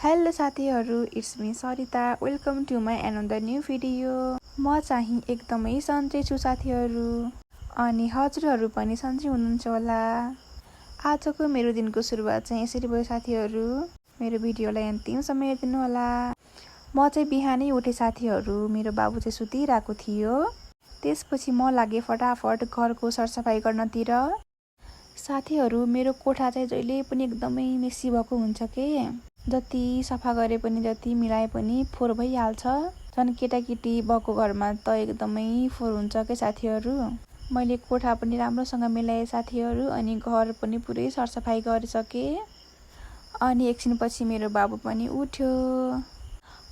Hello साथीहरू, it's me Sarita. Welcome to my another new video. म चाहिँ एकदमै सन्चै छु साथीहरू, अनि हजुरहरू पनि सन्चै हुनुहुन्छ होला। आजको मेरो दिनको सुरुवात चाहिँ यसरी भयो साथीहरू। मेरो भिडियोलाई अन्तिमसम्म हेरिदिनु होला। म चाहिँ बिहानै उठे साथीहरू। मेरो बाबु चाहिँ सुतिरहेको थियो। त्यसपछि म लागे फटाफट घरको सरसफाइ गर्नतिर। साथीहरू, मेरो कोठा चाहिँ जहिले पनि एकदमै मेसी भएको हुन्छ के। जति सफा गरे पनि जति मिलाए पनि फोहोर भइहाल्छ। झन् केटाकेटी भएको घरमा त एकदमै फोहोर हुन्छ के साथीहरू। मैले कोठा पनि राम्रोसँग मिलाएँ साथीहरू, अनि घर पनि पुरै सरसफाइ गरिसकेँ। अनि एकछिनपछि मेरो बाबु पनि उठ्यो।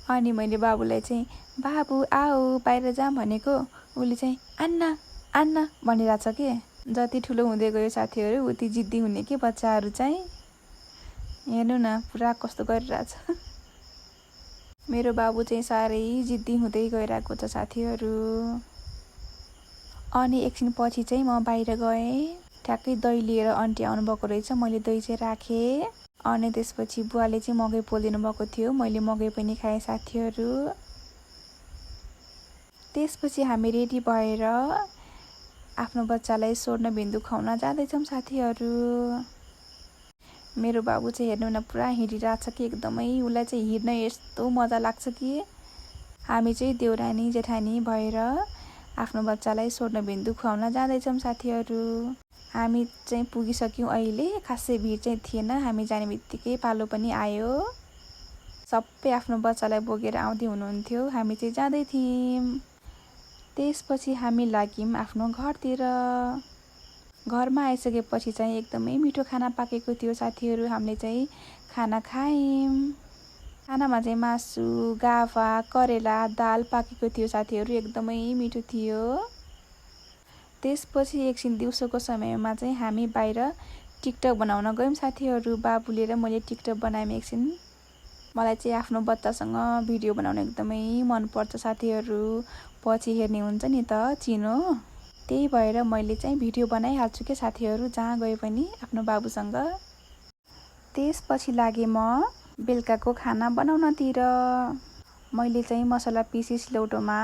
अनि मैले बाबुलाई चाहिँ बाबु आऊ बाहिर जाऊँ भनेको, उसले चाहिँ आन्न आन्न भनिरहेछ के। जति ठुलो हुँदै गयो साथीहरू उति जिद्दी हुने के बच्चाहरू चाहिँ। हेर्नु न पुरा कस्तो गरिरहेछ। मेरो बाबु चाहिँ साह्रै जिद्दी हुँदै गइरहेको छ साथीहरू। अनि एकछिन पछि चाहिँ म बाहिर गएँ। ठ्याक्कै दही लिएर आन्टी आउनुभएको रहेछ। मैले दही चाहिँ राखेँ। अनि त्यसपछि बुवाले चाहिँ मकै पोलिदिनु भएको थियो। मैले मकै पनि खाएँ साथीहरू। त्यसपछि हामी रेडी भएर आफ्नो बच्चालाई स्वर्णबिन्दु खुवाउन जाँदैछौँ साथीहरू। मेरो बाबु चाहिँ हेर्नु न पुरा हिँडिरहेछ कि एकदमै। उसलाई चाहिँ हिँड्न यस्तो मजा लाग्छ कि। हामी चाहिँ देउरानी जेठानी भएर आफ्नो बच्चालाई स्वर्णबिन्दु खुवाउन जाँदैछौँ साथीहरू। हामी चाहिँ पुगिसक्यौँ अहिले। खासै भिड चाहिँ थिएन। हामी जाने बित्तिकै पालो पनि आयो। सबै आफ्नो बच्चालाई बोकेर आउँदै हुनुहुन्थ्यो। हामी चाहिँ जाँदै थियौँ। त्यसपछि हामी लाग्यौँ आफ्नो घरतिर। घरमा आइसकेपछि चाहिँ एकदमै मिठो खाना पाकेको थियो साथीहरू। हामीले चाहिँ खाना खायौँ। खानामा चाहिँ मासु, गाफा, करेला, दाल पाकेको थियो साथीहरू। एकदमै मिठो थियो। त्यसपछि एकछिन दिउँसोको समयमा चाहिँ हामी बाहिर टिकटक बनाउन गयौँ साथीहरू। बाबुले र मैले टिकटक बनायौँ एकछिन। मलाई चाहिँ आफ्नो बच्चासँग भिडियो बनाउन एकदमै मनपर्छ साथीहरू। पछि हेर्ने हुन्छ नि त चिनो। त्यही भएर मैले चाहिँ भिडियो बनाइहाल्छु के साथीहरू, जहाँ गए पनि आफ्नो बाबुसँग। त्यसपछि लागेँ म बेलुकाको खाना बनाउनतिर। मैले चाहिँ मसला पिसी सिलौटोमा।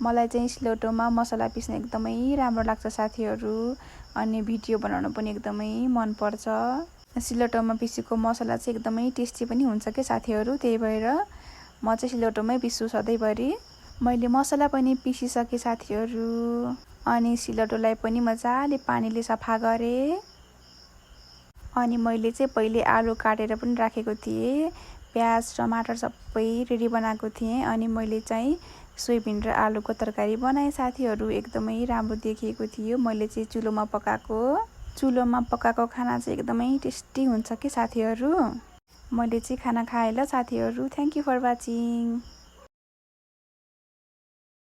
मलाई चाहिँ सिलौटोमा मसला पिस्न एकदमै राम्रो लाग्छ साथीहरू। अनि भिडियो बनाउन पनि एकदमै मनपर्छ। सिलौटोमा पिसेको मसला चाहिँ एकदमै टेस्टी पनि हुन्छ के साथीहरू। त्यही भएर म चाहिँ सिलौटोमै पिस्छु सधैँभरि। मैले मसला पनि पिसिसकेँ साथीहरू। अनि सिलौटोलाई पनि मजाले पानीले सफा गरेँ। अनि मैले चाहिँ पहिले आलु काटेर पनि राखेको थिएँ। प्याज टमाटर सबै रेडी बनाएको थिएँ। अनि मैले चाहिँ सोयाबिन र आलुको तरकारी बनाएँ साथीहरू। एकदमै राम्रो देखिएको थियो। मैले चाहिँ चुलोमा पकाएको खाना चाहिँ एकदमै टेस्टी हुन्छ कि साथीहरू। मैले चाहिँ खाना खाएँ ल साथीहरू। Thank you for watching.